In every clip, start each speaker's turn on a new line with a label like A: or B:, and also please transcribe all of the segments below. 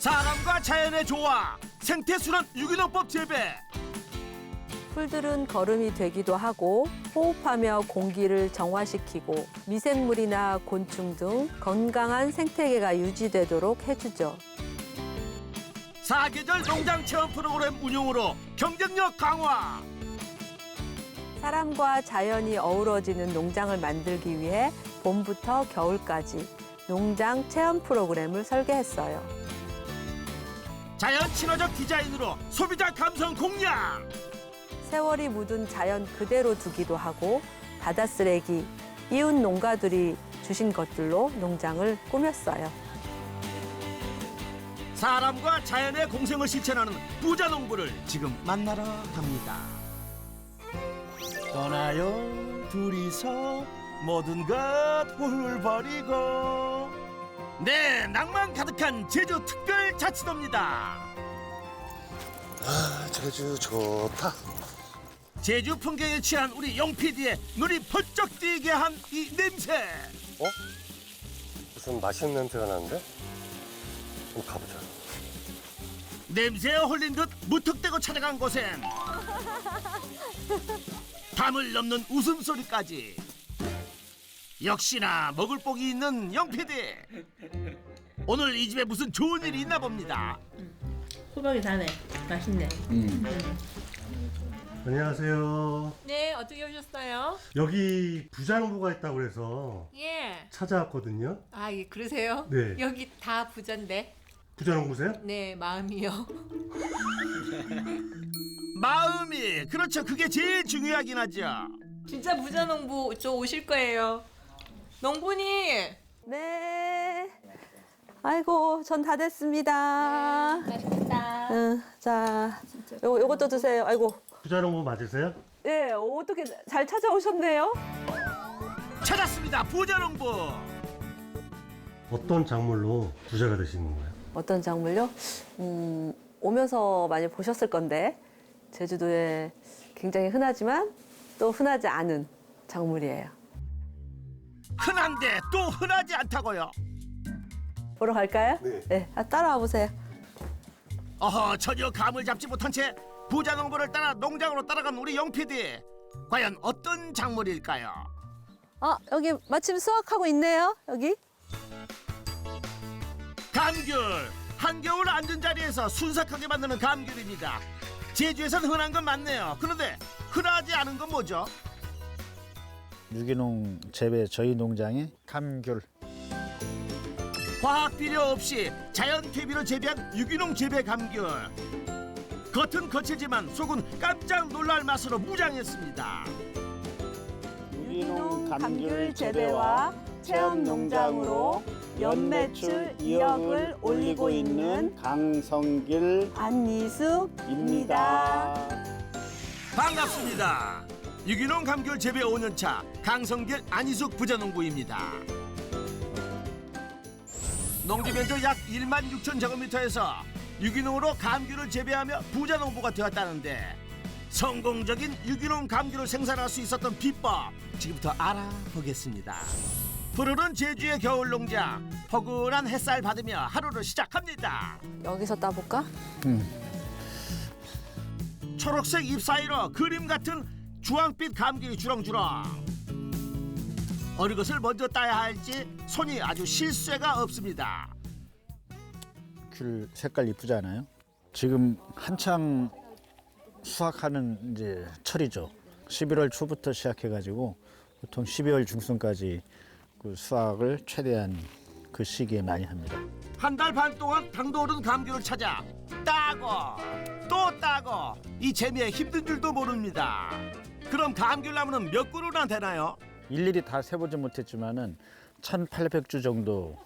A: 사람과 자연의 조화, 생태순환 유기농법 재배.
B: 풀들은 거름이 되기도 하고 호흡하며 공기를 정화시키고 미생물이나 곤충 등 건강한 생태계가 유지되도록 해주죠.
A: 사계절 농장 체험 프로그램 운영으로 경쟁력 강화.
B: 사람과 자연이 어우러지는 농장을 만들기 위해 봄부터 겨울까지 농장 체험 프로그램을 설계했어요.
A: 자연 친화적 디자인으로 소비자 감성 공략.
B: 세월이 묻은 자연 그대로 두기도 하고 바다 쓰레기, 이웃 농가들이 주신 것들로 농장을 꾸몄어요.
A: 사람과 자연의 공생을 실천하는 부자 농부를 지금 만나러 갑니다. 떠나요 둘이서 모든 것 훌훌 버리고. 네, 낭만 가득한 제주 특별자치도입니다.
C: 아, 제주 좋다.
A: 제주 풍경에 취한 우리 영 PD의 눈이 번쩍 띄게 한 이 냄새.
C: 어? 무슨 맛있는 냄새가 나는데? 좀 가보자.
A: 냄새에 홀린 듯 무턱대고 찾아간 곳엔 담을 넘는 웃음소리까지. 역시나 먹을 복이 있는 영 PD. 오늘 이 집에 무슨 좋은 일이 있나 봅니다.
D: 호박이 다네. 맛있네.
E: 안녕하세요.
D: 네, 어떻게 오셨어요?
E: 여기 부자농부가 있다고 그래서
D: 예.
E: 찾아왔거든요.
D: 아, 예, 그러세요?
E: 네.
D: 여기 다 부자인데.
E: 부자농부세요?
D: 네, 마음이요.
A: 마음이, 그렇죠. 그게 제일 중요하긴 하죠.
D: 진짜 부자 농부 저 오실 거예요. 농부님.
B: 네. 아이고, 전 다 됐습니다.
D: 맛있겠다.
B: 응, 자, 요것도 드세요. 아이고.
E: 부자농부 맞으세요?
B: 예, 어떻게 잘 찾아오셨네요?
A: 찾았습니다. 부자 농부.
E: 어떤 작물로 부자가 되시는 거예요?
B: 어떤 작물요? 오면서 많이 보셨을 건데 제주도에 굉장히 흔하지만 또 흔하지 않은 작물이에요.
A: 흔한데 또 흔하지 않다고요.
B: 보러 갈까요?
E: 네.
B: 따라와 보세요.
A: 어허, 전혀 감을 잡지 못한 채 부자 농부를 따라 농장으로 따라간 우리 영 PD. 과연 어떤 작물일까요?
B: 여기 마침 수확하고 있네요. 여기.
A: 감귤. 한겨울 앉은 자리에서 순삭하게 만드는 감귤입니다. 제주에선 흔한 건 맞네요. 그런데 흔하지 않은 건 뭐죠?
F: 유기농 재배 저희 농장의 감귤.
A: 화학 비료 없이 자연 퇴비로 재배한 유기농 재배 감귤. 겉은 거칠지만 속은 깜짝 놀랄 맛으로 무장했습니다.
B: 유기농 감귤 재배와 체험 농장으로 연매출 2억을 올리고 있는
F: 강성길입니다.
B: 안이숙입니다.
A: 반갑습니다. 유기농 감귤 재배 5년차 강성길 안희숙 부자농부입니다. 농지 면적 약 1만 6천 제곱미터에서 유기농으로 감귤을 재배하며 부자농부가 되었다는데, 성공적인 유기농 감귤을 생산할 수 있었던 비법 지금부터 알아보겠습니다. 푸르른 제주의 겨울 농장, 포근한 햇살 받으며 하루를 시작합니다.
B: 여기서 따볼까?
A: 초록색 잎 사이로 그림 같은 주황빛 감귤이 주렁주렁. 어느 것을 먼저 따야 할지 손이 아주 쉴 새가 없습니다.
F: 귤 색깔 이쁘잖아요. 지금 한창 수확하는 이제 철이죠. 11월 초부터 시작해가지고 보통 12월 중순까지 그 수확을 최대한 그 시기에 많이 합니다.
A: 한 달 반 동안 당도 오른 감귤을 찾아 따고 또 따고, 이 재미에 힘든 줄도 모릅니다. 그럼 감귤나무는 몇 그루나 되나요?
F: 일일이 다 세보지 못했지만은 1,800주 정도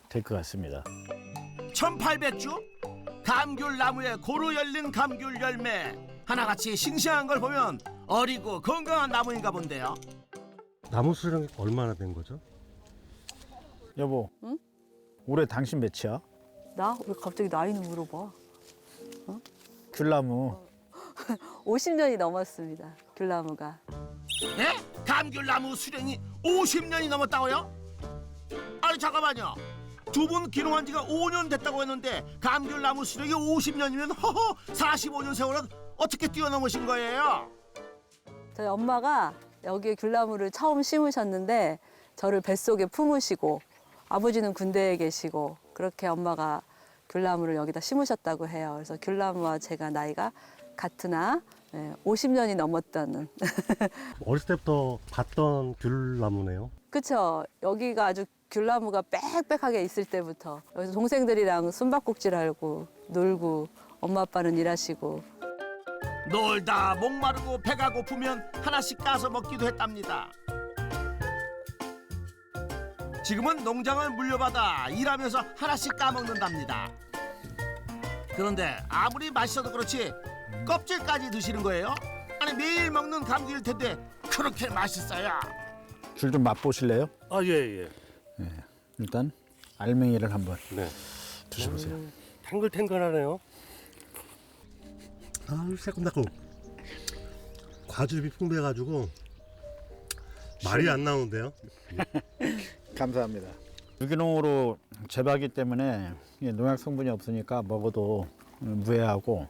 F: 될 것 같습니다.
A: 1800주? 감귤나무에 고루 열린 감귤 열매, 하나같이 싱싱한 걸 보면 어리고 건강한 나무인가 본데요.
E: 나무 수령이 얼마나 된 거죠?
F: 여보,
B: 응?
F: 올해 당신 몇이야?
B: 나? 왜 갑자기 나이는 물어봐?
F: 귤나무
B: 50년이 넘었습니다. 귤나무가.
A: 예? 감귤나무 수령이 50년이 넘었다고요? 아니 잠깐만요. 두 분 귀농한 지가 5년 됐다고 했는데 감귤 나무 수령이 50년이면 허허 45년 세월은 어떻게 뛰어넘으신 거예요?
B: 저희 엄마가 여기에 귤나무를 처음 심으셨는데 저를 뱃속에 품으시고 아버지는 군대에 계시고 그렇게 엄마가 귤나무를 여기다 심으셨다고 해요. 그래서 귤나무와 제가 나이가 같으나 50년이 넘었다는.
E: 어렸을 때부터 봤던 귤나무네요.
B: 그쵸. 여기가 아주 귤나무가 빽빽하게 있을 때부터 여기서 동생들이랑 숨바꼭질하고 놀고 엄마 아빠는 일하시고.
A: 놀다 목마르고 배가 고프면 하나씩 까서 먹기도 했답니다. 지금은 농장을 물려받아 일하면서 하나씩 까먹는답니다. 그런데 아무리 맛있어도 그렇지 껍질까지 드시는 거예요? 아니 매일 먹는 감귤일 텐데 그렇게 맛있어요?
F: 귤 좀 맛보실래요?
C: 아, 예, 예.
F: 일단 알맹이를 한번
C: 네.
F: 드셔보세요.
E: 탱글탱글하네요. 아, 새콤달콤. 과즙이 풍부해가지고 말이 안 나오는데요.
F: 감사합니다. 유기농으로 재배하기 때문에 농약 성분이 없으니까 먹어도 무해하고.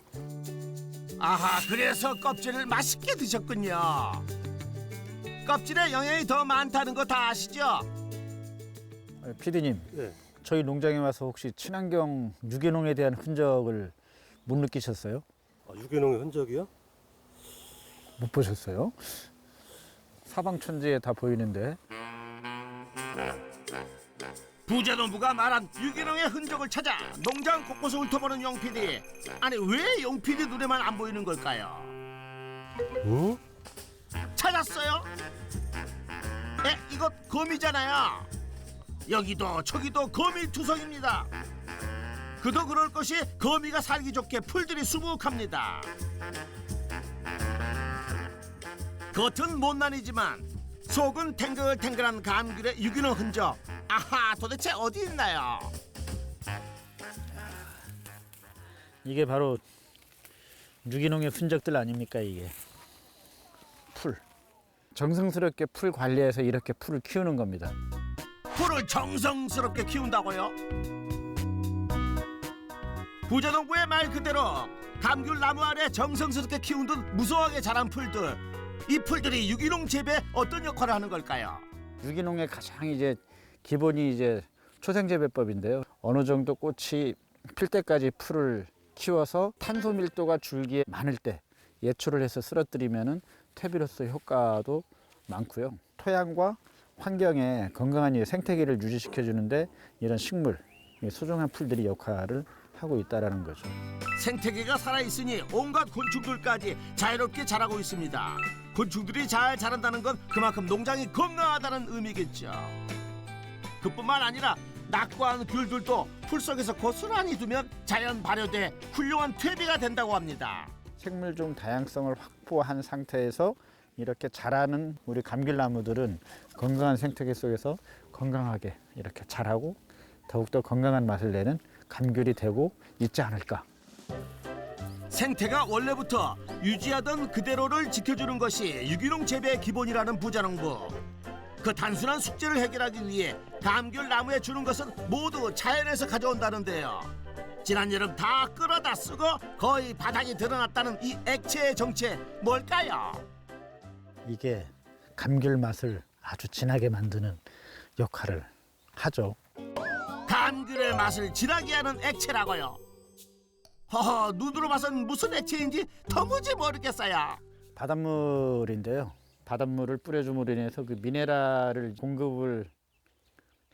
A: 아하, 그래서 껍질을 맛있게 드셨군요. 껍질에 영양이 더 많다는 거 다 아시죠?
F: 피디님,
C: 네.
F: 저희 농장에 와서 혹시 친환경 유기농에 대한 흔적을 못 느끼셨어요?
C: 아, 유기농의 흔적이요?
F: 못 보셨어요? 사방천지에 다 보이는데.
A: 부자농부가 말한 유기농의 흔적을 찾아 농장 곳곳을 훑어보는 용PD. 아니 왜 용PD 눈에만 안 보이는 걸까요?
E: 응?
A: 찾았어요? 이것 거미잖아요. 여기도 저기도 거미 투성입니다. 그도 그럴 것이 거미가 살기 좋게 풀들이 수북합니다. 겉은 못난이지만 속은 탱글탱글한 감귤의 유기농 흔적. 아하, 도대체 어디 있나요?
F: 이게 바로 유기농의 흔적들 아닙니까, 이게. 풀. 정성스럽게 풀 관리해서 이렇게 풀을 키우는 겁니다.
A: 풀을 정성스럽게 키운다고요? 부자농부의 말 그대로 감귤 나무 아래 정성스럽게 키운 듯 무성하게 자란 풀들. 이 풀들이 유기농 재배에 어떤 역할을 하는 걸까요?
F: 유기농의 가장 이제 기본이 이제 초생재배법인데요. 어느 정도 꽃이 필 때까지 풀을 키워서 탄소 밀도가 줄기에 많을 때 예초를 해서 쓰러뜨리면은 퇴비로서 효과도 많고요. 토양과 환경에 건강한 생태계를 유지시켜 주는데 이런 식물, 소중한 풀들이 역할을 하고 있다라는 거죠.
A: 생태계가 살아있으니 온갖 곤충들까지 자유롭게 자라고 있습니다. 곤충들이 잘 자란다는 건 그만큼 농장이 건강하다는 의미겠죠. 그뿐만 아니라 낙과한 귤들도 풀 속에서 고스란히 두면 자연 발효돼 훌륭한 퇴비가 된다고 합니다.
F: 생물종 다양성을 확보한 상태에서 이렇게 자라는 우리 감귤나무들은 건강한 생태계 속에서 건강하게 이렇게 자라고 더욱더 건강한 맛을 내는 감귤이 되고 있지 않을까.
A: 생태가 원래부터 유지하던 그대로를 지켜주는 것이 유기농 재배의 기본이라는 부자농부. 그 단순한 숙제를 해결하기 위해 감귤 나무에 주는 것은 모두 자연에서 가져온다는데요. 지난 여름 다 끌어다 쓰고 거의 바닥이 드러났다는 이 액체의 정체 뭘까요?
F: 이게 감귤 맛을 아주 진하게 만드는 역할을 하죠.
A: 감귤의 맛을 진하게 하는 액체라고요. 허허, 눈으로 봐선 무슨 액체인지 도무지 모르겠어요.
F: 바닷물인데요. 바닷물을 뿌려줌으로 인해서 그 미네랄을 공급을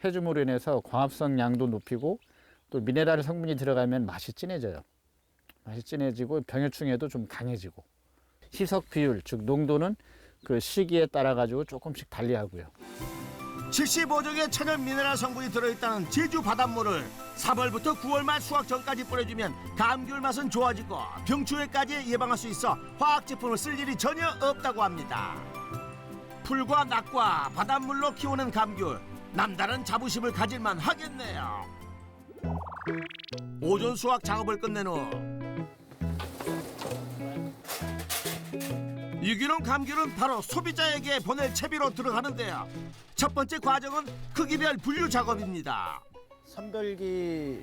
F: 해줌으로 인해서 광합성 양도 높이고 또 미네랄 성분이 들어가면 맛이 진해져요. 맛이 진해지고 병해충에도 좀 강해지고 희석 비율, 즉 농도는 그 시기에 따라 가지고 조금씩 달리하고요.
A: 75종의 천연 미네랄 성분이 들어있다는 제주 바닷물을 3월부터 9월 말 수확 전까지 뿌려주면 감귤 맛은 좋아지고 병충해까지 예방할 수 있어 화학 제품을 쓸 일이 전혀 없다고 합니다. 풀과 낙과 바닷물로 키우는 감귤, 남다른 자부심을 가질만 하겠네요. 오전 수확 작업을 끝낸 후 유기농 감귤은 바로 소비자에게 보낼 채비로 들어가는데요. 첫 번째 과정은 크기별 분류 작업입니다.
F: 선별기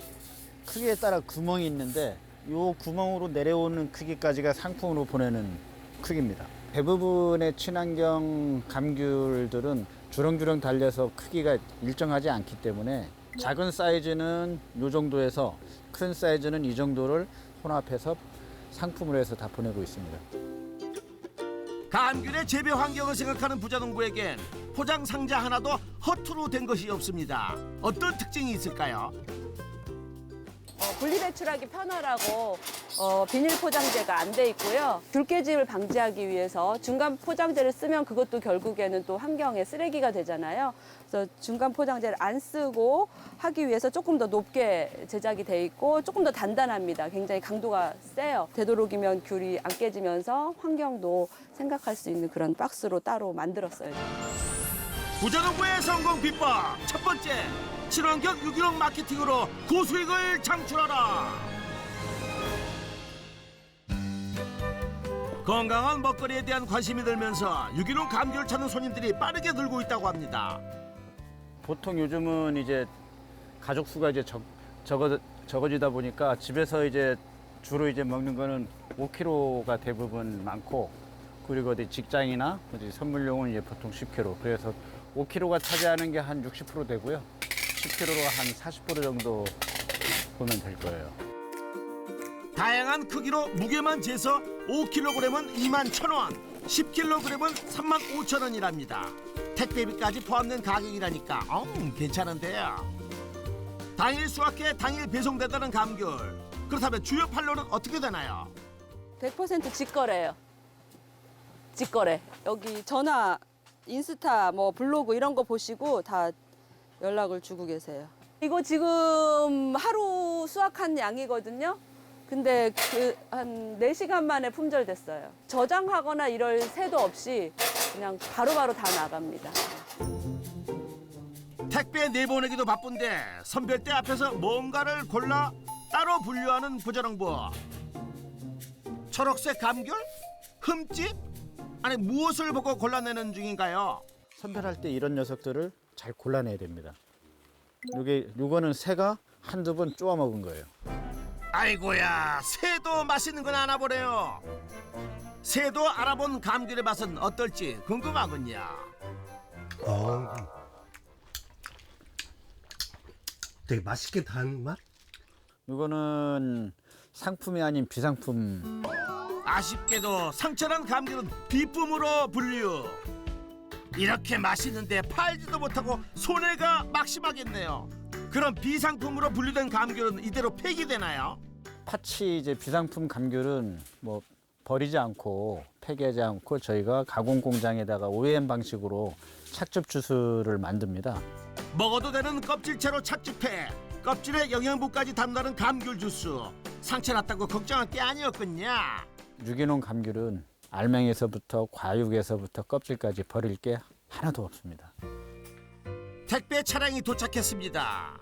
F: 크기에 따라 구멍이 있는데 이 구멍으로 내려오는 크기까지가 상품으로 보내는 크기입니다. 대부분의 친환경 감귤들은 주렁주렁 달려서 크기가 일정하지 않기 때문에 작은 사이즈는 이 정도에서 큰 사이즈는 이 정도를 혼합해서 상품으로 해서 다 보내고 있습니다.
A: 감귤의 재배 환경을 생각하는 부자농부에겐 포장 상자 하나도 허투루 된 것이 없습니다. 어떤 특징이 있을까요?
B: 분리배출하기 편하라고 비닐 포장재가 안 돼 있고요. 귤 깨짐을 방지하기 위해서 중간 포장재를 쓰면 그것도 결국에는 또 환경에 쓰레기가 되잖아요. 그래서 중간 포장재를 안 쓰고 하기 위해서 조금 더 높게 제작이 돼 있고 조금 더 단단합니다. 굉장히 강도가 세요. 되도록이면 귤이 안 깨지면서 환경도 생각할 수 있는 그런 박스로 따로 만들었어요.
A: 부자농부의 성공 비법 첫 번째, 친환경 유기농 마케팅으로 고수익을 창출하라. 건강한 먹거리에 대한 관심이 늘면서 유기농 감귤을 찾는 손님들이 빠르게 늘고 있다고 합니다.
F: 보통 요즘은 이제 가족 수가 이제 적어지다 보니까 집에서 이제 주로 이제 먹는 거는 5kg가 대부분 많고, 그리고 어디 직장이나 어디 선물용은 이제 보통 10kg. 그래서 5kg가 차지하는 게 한 60% 되고요. 10kg로 한 40% 정도 보면 될 거예요.
A: 다양한 크기로 무게만 재서 5kg은 21,000원, 10kg은 35,000원이랍니다. 택배비까지 포함된 가격이라니까 괜찮은데요. 당일 수확해 당일 배송된다는 감귤. 그렇다면 주요 판로는 어떻게 되나요?
B: 100% 직거래예요. 직거래. 여기 전화, 인스타, 뭐 블로그 이런 거 보시고 다 연락을 주고 계세요. 이거 지금 하루 수확한 양이거든요. 근데 한 4시간 만에 품절됐어요. 저장하거나 이럴 새도 없이 그냥 바로바로 다 나갑니다.
A: 택배 내보내기도 바쁜데 선별대 앞에서 뭔가를 골라 따로 분류하는 부자농부. 초록색 감귤? 흠집? 아니 무엇을 보고 골라내는 중인가요?
F: 선별할 때 이런 녀석들을 잘 골라내야 됩니다. 요거는 새가 한두 번 쪼아 먹은 거예요.
A: 아이고야, 새도 맛있는 건 아나 보네요. 새도 알아본 감귤의 맛은 어떨지 궁금하군요.
E: 되게 맛있게 단 맛?
F: 요거는 상품이 아닌 비상품.
A: 아쉽게도 상처난 감귤은 비품으로 분류. 이렇게 맛있는데 팔지도 못하고 손해가 막심하겠네요. 그럼 비상품으로 분류된 감귤은 이대로 폐기되나요?
F: 파치 이제 비상품 감귤은 뭐 버리지 않고 폐기하지 않고 저희가 가공 공장에다가 OEM 방식으로 착즙 주스를 만듭니다.
A: 먹어도 되는 껍질채로 착즙해 껍질에 영양분까지 담다는 감귤 주스. 상처 났다고 걱정할 게 아니었군요.
F: 유기농 감귤은 알맹이에서부터 과육에서부터 껍질까지 버릴 게 하나도 없습니다.
A: 택배 차량이 도착했습니다.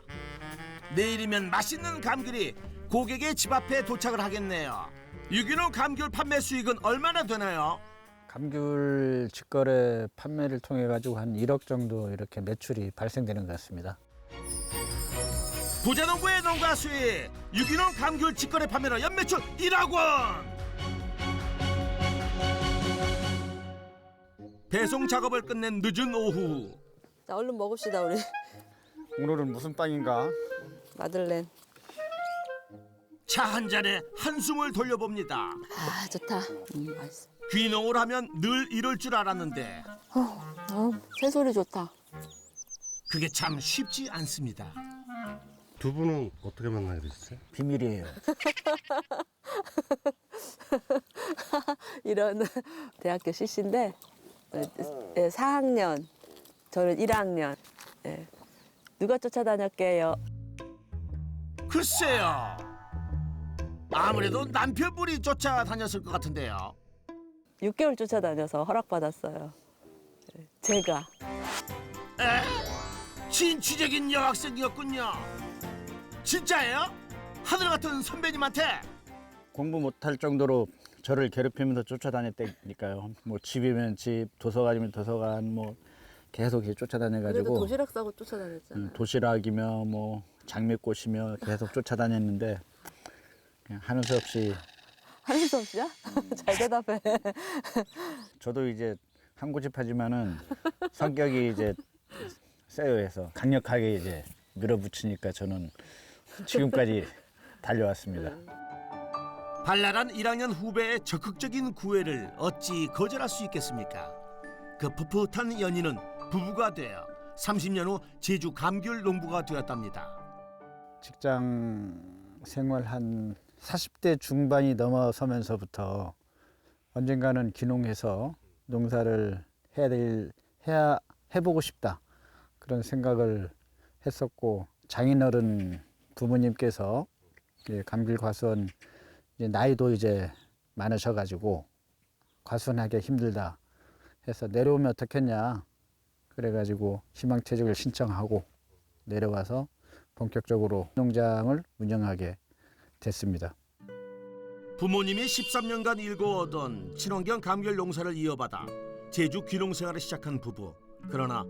A: 내일이면 맛있는 감귤이 고객의 집 앞에 도착을 하겠네요. 유기농 감귤 판매 수익은 얼마나 되나요?
F: 감귤 직거래 판매를 통해 가지고 한 1억 정도 이렇게 매출이 발생되는 것 같습니다.
A: 부자농부의 농가 수익, 유기농 감귤 직거래 판매로 연매출 1억 원. 배송 작업을 끝낸 늦은 오후.
B: 자, 얼른 먹읍시다 우리.
F: 오늘은 무슨 빵인가?
B: 마들렌.
A: 차 한 잔에 한숨을 돌려봅니다.
B: 아, 좋다. 맛있어.
A: 귀농을 하면 늘 이럴 줄 알았는데
B: 새소리 좋다.
A: 그게 참 쉽지 않습니다.
E: 두 분은 어떻게 만나게 됐어요?
F: 비밀이에요.
B: 이런 대학교 CC인데 4학년, 저는 1학년. 예. 누가 쫓아다녔게요?
A: 글쎄요. 아무래도 남편분이 쫓아다녔을 것 같은데요.
B: 6개월 쫓아다녀서 허락받았어요. 예, 제가.
A: 진취적인 여학생이었군요. 진짜예요? 하늘 같은 선배님한테?
F: 공부 못할 정도로 저를 괴롭히면서 쫓아다녔다니까요. 뭐 집이면 집, 도서관이면 도서관, 뭐 계속 이렇게 쫓아다녀가지고
B: 도시락 싸고 쫓아다녔잖아요.
F: 도시락이며 뭐 장미꽃이며 계속 쫓아다녔는데 그냥 하는 수 없이
B: 하는 수 없이야? 잘 대답해.
F: 저도 이제 한 고집하지만은 성격이 이제 세요 해서 강력하게 이제 밀어붙이니까 저는 지금까지 달려왔습니다.
A: 발랄한 1학년 후배의 적극적인 구애를 어찌 거절할 수 있겠습니까? 그 풋풋한 연인은 부부가 되어 30년 후 제주 감귤 농부가 되었답니다.
F: 직장 생활 한 40대 중반이 넘어서면서부터 언젠가는 귀농해서 농사를 해보고 싶다 그런 생각을 했었고, 장인어른 부모님께서 감귤 과수원 나이도 이제 많으셔가지고 과수원하기 힘들다 해서 내려오면 어떻겠냐 그래가지고 희망퇴직을 신청하고 내려와서 본격적으로 농장을 운영하게 됐습니다.
A: 부모님이 13년간 일궈오던 친환경 감귤 농사를 이어받아 제주 귀농 생활을 시작한 부부. 그러나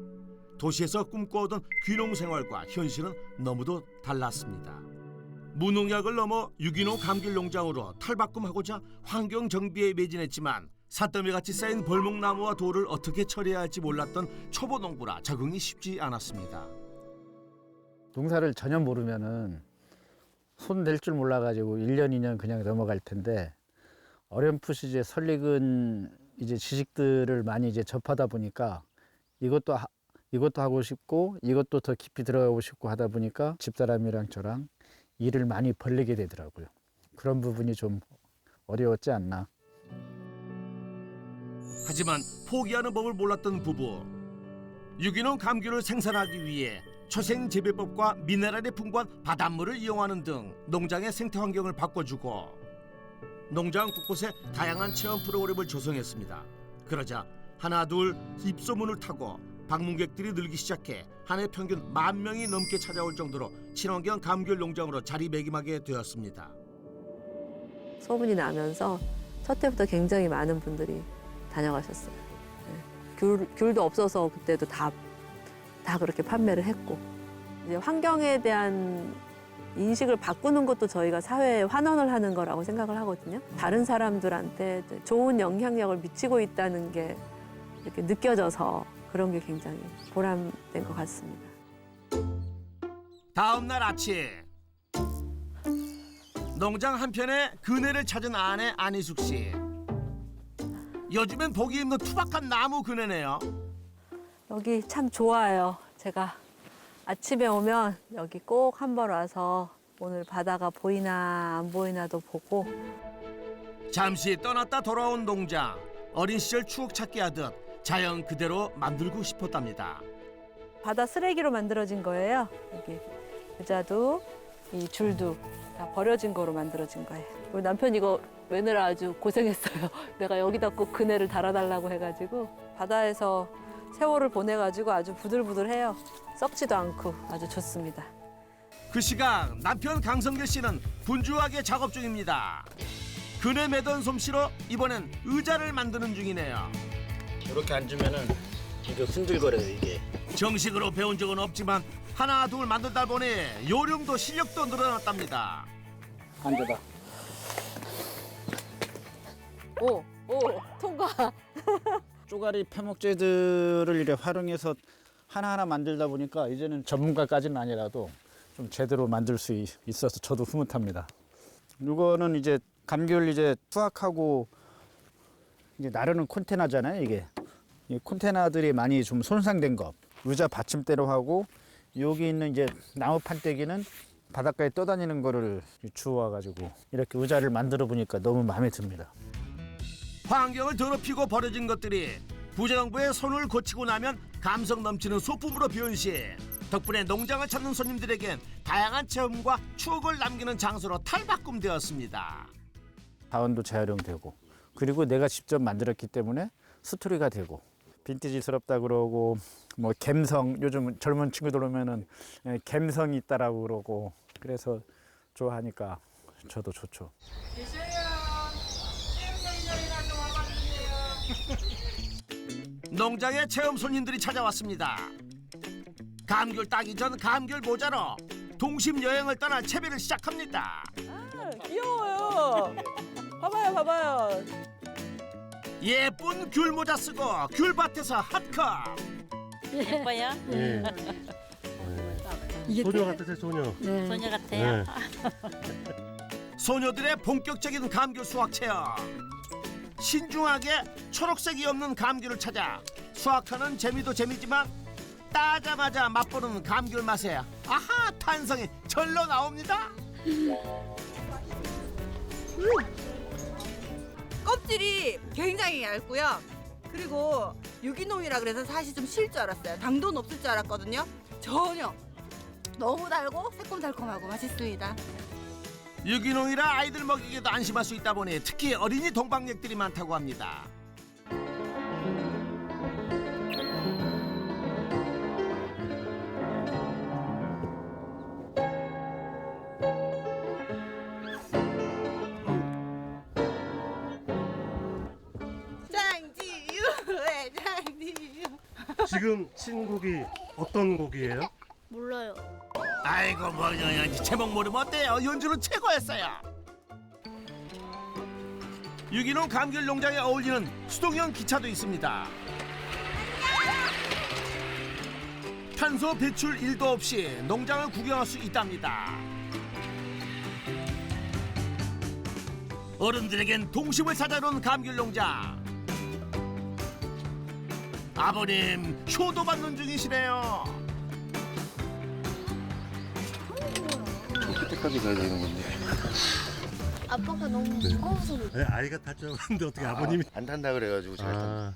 A: 도시에서 꿈꿔오던 귀농 생활과 현실은 너무도 달랐습니다. 무농약을 넘어 유기농 감귤 농장으로 탈바꿈하고자 환경 정비에 매진했지만 산더미같이 쌓인 벌목나무와 돌을 어떻게 처리해야 할지 몰랐던 초보 농부라 적응이 쉽지 않았습니다.
F: 농사를 전혀 모르면은 손 댈 줄 몰라가지고 1년, 2년 그냥 넘어갈 텐데 어렴풋이 이제 설익은 이제 지식들을 많이 이제 접하다 보니까 이것도 하고 싶고 이것도 더 깊이 들어가고 싶고 하다 보니까 집사람이랑 저랑 일을 많이 벌리게 되더라고요. 그런 부분이 좀 어려웠지 않나.
A: 하지만 포기하는 법을 몰랐던 부부. 유기농 감귤을 생산하기 위해 초생재배법과 미네랄이 풍부한 바닷물을 이용하는 등 농장의 생태 환경을 바꿔주고 농장 곳곳에 다양한 체험 프로그램을 조성했습니다. 그러자 하나 둘 입소문을 타고 방문객들이 늘기 시작해 한 해 평균 10,000명이 넘게 찾아올 정도로 친환경 감귤 농장으로 자리매김하게 되었습니다.
B: 소문이 나면서 첫 해부터 굉장히 많은 분들이 다녀가셨어요. 네. 귤도 없어서 그때도 다 그렇게 판매를 했고, 이제 환경에 대한 인식을 바꾸는 것도 저희가 사회에 환원을 하는 거라고 생각을 하거든요. 다른 사람들한테 좋은 영향력을 미치고 있다는 게 이렇게 느껴져서 그런 게 굉장히 보람된 것 같습니다.
A: 다음 날 아침 농장 한편에 그네를 찾은 아내 안희숙 씨. 요즘엔 보기 힘든 투박한 나무 그네네요.
B: 여기 참 좋아요. 제가 아침에 오면 여기 꼭 한번 와서 오늘 바다가 보이나 안 보이나도 보고.
A: 잠시 떠났다 돌아온 농장. 어린 시절 추억 찾기 하듯 자연 그대로 만들고 싶었답니다.
B: 바다 쓰레기로 만들어진 거예요. 여기 의자도 이 줄도 다 버려진 거로 만들어진 거예요. 우리 남편 이거 외느라 아주 고생했어요. 내가 여기다 꼭 그네를 달아달라고 해가지고 바다에서 세월을 보내가지고 아주 부들부들해요. 썩지도 않고 아주 좋습니다.
A: 그 시각 남편 강성길 씨는 분주하게 작업 중입니다. 그네 매던 솜씨로 이번엔 의자를 만드는 중이네요.
F: 이렇게 앉으면은 이게 흔들거려요, 이게.
A: 정식으로 배운 적은 없지만 하나 둘 만들다 보니 요령도 실력도 늘어났답니다.
F: 앉아봐.
B: 오, 통과.
F: 쪼가리 폐목재들을 이렇게 활용해서 하나하나 만들다 보니까 이제는 전문가까지는 아니라도 좀 제대로 만들 수 있어서 저도 흐뭇합니다. 이거는 이제 감귤 이제 수확하고 이제 나르는 콘테나잖아요, 이게. 이 콘테나들이 많이 좀 손상된 거. 의자 받침대로 하고 여기 있는 이제 나무 판때기는 바닷가에 떠다니는 거를 주워와가지고 이렇게 의자를 만들어 보니까 너무 마음에 듭니다.
A: 환경을 더럽히고 버려진 것들이 부자농부의 손을 거치고 나면 감성 넘치는 소품으로 변신. 덕분에 농장을 찾는 손님들에겐 다양한 체험과 추억을 남기는 장소로 탈바꿈되었습니다.
F: 자원도 재활용되고 그리고 내가 직접 만들었기 때문에 스토리가 되고 빈티지스럽다 그러고 뭐 갬성, 요즘 젊은 친구들 오면은 갬성이 있다라고 그러고 그래서 좋아하니까 저도 좋죠.
A: 농장에 체험 손님들이 찾아왔습니다. 감귤 따기 전 감귤 모자로 동심 여행을 떠날 채비를 시작합니다.
B: 귀여워요. 봐봐요, 봐봐요.
A: 예쁜 귤 모자 쓰고 귤밭에서 핫컵.
G: 예뻐요?
E: 예. 소녀 같으세요, 소녀.
G: 소녀 같아요.
E: 네.
A: 소녀들의 본격적인 감귤 수확 체험. 신중하게 초록색이 없는 감귤을 찾아 수확하는 재미도 재미지만 따자마자 맛보는 감귤 맛에 아하 탄성이 절로 나옵니다.
H: 껍질이 굉장히 얇고요. 그리고 유기농이라 그래서 사실 좀 실 줄 알았어요. 당도는 없을 줄 알았거든요. 전혀. 너무 달고 새콤달콤하고 맛있습니다.
A: 유기농이라 아이들 먹이기도 안심할 수 있다 보니 특히 어린이 동방역들이 많다고 합니다.
H: 장지유, 장지유.
E: 지금 친곡이 어떤 곡이에요?
G: 몰라요.
A: 아이고 뭐 제목 모르면 어때요? 연주는 최고였어요. 유기농 감귤 농장에 어울리는 수동형 기차도 있습니다. 탄소 배출 1도 없이 농장을 구경할 수 있답니다. 어른들에겐 동심을 찾아놓은 감귤 농장. 아버님 효도 받는 중이시네요.
I: 끝까지 가야 되는 건데.
G: 아빠가 너무 무거워서
E: 네, 아이가 타자고 하는데 어떻게 아버님이
I: 안 탄다 그래가지고 제가
E: 아,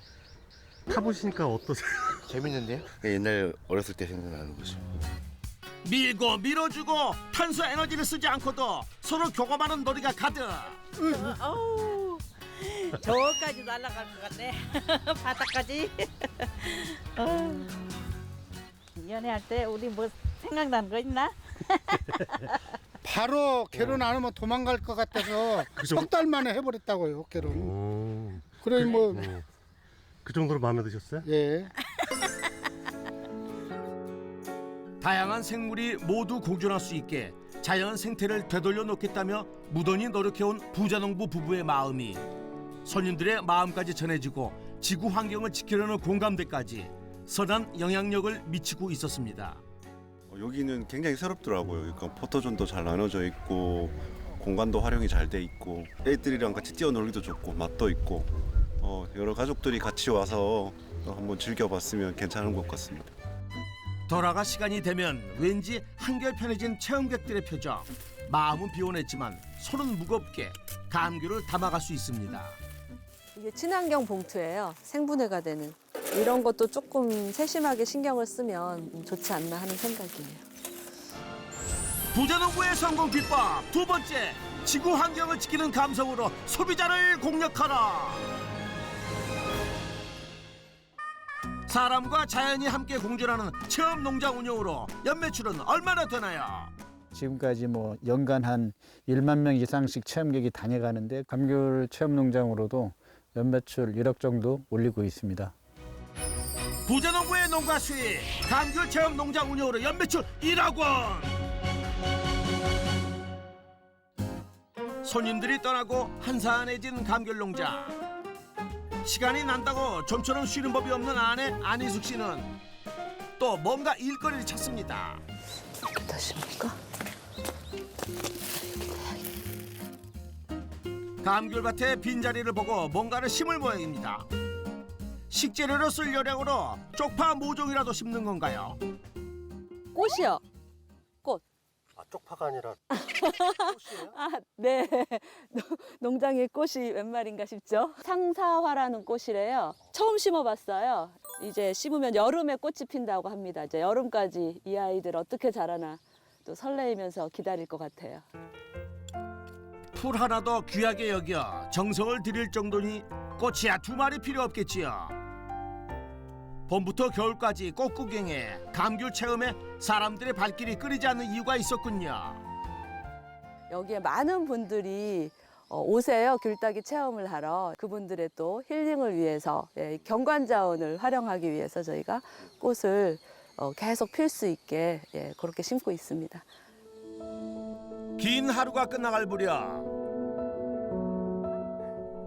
E: 타보시니까 어떠세요?
I: 재밌는데요? 옛날 어렸을 때 생각나는 거죠.
A: 밀고 밀어주고 탄소 에너지를 쓰지 않고도 서로 교감하는 놀이가 가득.
G: 어우, 저까지 날아갈 것 같네. 바닥까지. 연애할 때 우리 뭐 생각나는 거 있나?
J: 바로 결혼 안 하면 도망갈 것 같아서 석 달 만에 해버렸다고요, 결혼. 그래 뭐
E: 그 정도로 마음에 드셨어요?
J: 예.
A: 다양한 생물이 모두 공존할 수 있게 자연 생태를 되돌려 놓겠다며 무던히 노력해온 부자농부 부부의 마음이 손님들의 마음까지 전해지고 지구 환경을 지키려는 공감대까지 선한 영향력을 미치고 있었습니다.
K: 여기는 굉장히 새롭더라고요. 그러니까 포토존도 잘 나눠져 있고 공간도 활용이 잘 돼 있고 애들이랑 같이 뛰어놀기도 좋고 맛도 있고 여러 가족들이 같이 와서 한번 즐겨봤으면 괜찮은 것 같습니다.
A: 돌아갈 시간이 되면 왠지 한결 편해진 체험객들의 표정. 마음은 비워냈지만 손은 무겁게 감귤을 담아갈 수 있습니다.
B: 이게 친환경 봉투예요. 생분해가 되는. 이런 것도 조금 세심하게 신경을 쓰면 좋지 않나 하는 생각이에요.
A: 부자농부의 성공 비법 두 번째, 지구 환경을 지키는 감성으로 소비자를 공략하라. 사람과 자연이 함께 공존하는 체험 농장 운영으로 연매출은 얼마나 되나요?
F: 지금까지 뭐 연간 한 1만 명 이상씩 체험객이 다녀가는데 감귤 체험 농장으로도 연매출 1억 정도 올리고 있습니다.
A: 부자농부의 농가 수익, 감귤 체험 농장 운영으로 연매출 1억 원. 손님들이 떠나고 한산해진 감귤 농장. 시간이 난다고 좀처럼 쉬는 법이 없는 아내 안희숙 씨는 또 뭔가 일거리를 찾습니다.
B: 여기다 심을까?
A: 감귤밭의 빈자리를 보고 뭔가를 심을 모양입니다. 식재료로 쓸 요량으로 쪽파 모종이라도 심는 건가요?
B: 꽃이요.
E: 아, 쪽파가 아니라
B: 아, 네. 농장에 꽃이 웬 말인가 싶죠? 상사화라는 꽃이래요. 처음 심어봤어요. 이제 심으면 여름에 꽃이 핀다고 합니다. 이제 여름까지 이 아이들 어떻게 자라나 또 설레이면서 기다릴 것 같아요.
A: 풀 하나도 귀하게 여겨 정성을 들일 정도니 꽃이야 2마리 필요 없겠지요. 봄부터 겨울까지 꽃 구경에 감귤 체험에 사람들의 발길이 끊이지 않는 이유가 있었군요.
B: 여기에 많은 분들이 오세요. 귤따기 체험을 하러. 그분들의 또 힐링을 위해서 경관 자원을 활용하기 위해서 저희가 꽃을 계속 필 수 있게 그렇게 심고 있습니다.
A: 긴 하루가 끝나갈 무렵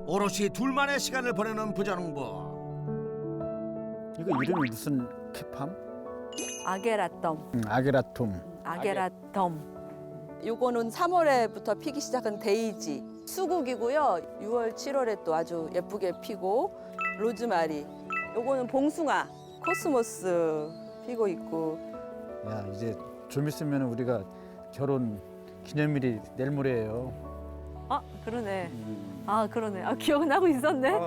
A: 오롯이 둘만의 시간을 보내는 부자농부.
F: 이거 이름이 무슨 캐팜?
B: 아게라덤.
F: 아게라톰.
B: 아게라덤. 요거는 3월에부터 피기 시작한 데이지. 수국이고요. 6월, 7월에 또 아주 예쁘게 피고 로즈마리. 요거는 봉숭아, 코스모스 피고 있고.
F: 야, 이제 좀 있으면 우리가 결혼 기념일이 내일 모레예요.
B: 아, 그러네. 아, 그러네. 아, 기억나고 있었네.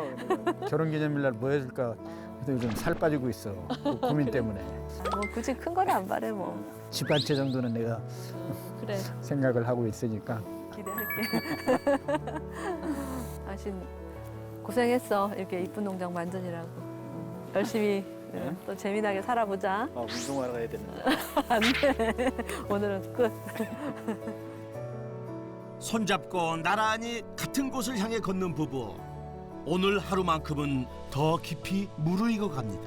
F: 결혼 기념일 날 뭐 해줄까? 그래도 요즘 살 빠지고 있어. 그 고민 때문에.
B: 뭐 굳이 큰 거는 안 바래 뭐.
F: 집 한 채 정도는 내가
B: 그래.
F: 생각을 하고 있으니까.
B: 기대할게. 당신 고생했어. 이렇게 이쁜 농장 만드느라고. 열심히 또 재미나게 살아보자.
F: 운동하러 가야 되는데.
B: 안 돼. 오늘은 끝.
A: 손잡고 나란히 같은 곳을 향해 걷는 부부. 오늘 하루만큼은 더 깊이 무르익어 갑니다.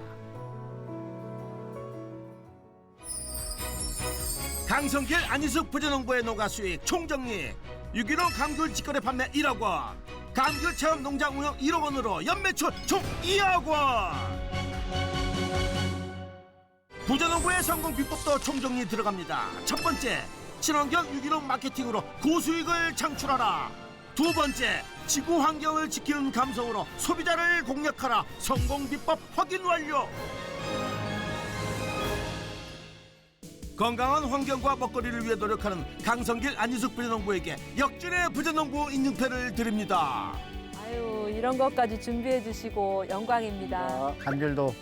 A: 강성길 안희숙 부자농부의 농가 수익 총정리. 유기농 감귤 직거래 판매 1억 원. 감귤 체험 농장 운영 1억 원으로 연매출 총 2억 원. 부자농부의 성공 비법도 총정리 들어갑니다. 첫 번째, 친환경 유기농 마케팅으로 고수익을 창출하라. 두 번째, 지구 환경을 지키는 감성으로 소비자를 공략하라. 성공 비법 확인 완료. 건강한 환경과 먹거리를 위해 노력하는 강성길 안희숙 부자농부에게 역전의 부자농부 인증패를 드립니다.
B: 아유, 이런 것까지 준비해 주시고 영광입니다.
F: 감귤도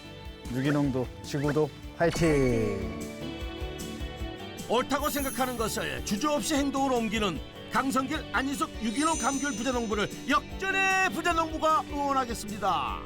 F: 유기농도 지구도 화이팅!
A: 옳다고 생각하는 것을 주저없이 행동으로 옮기는 강성길 안희숙 유기농 감귤 부자농부를 역전의 부자농부가 응원하겠습니다.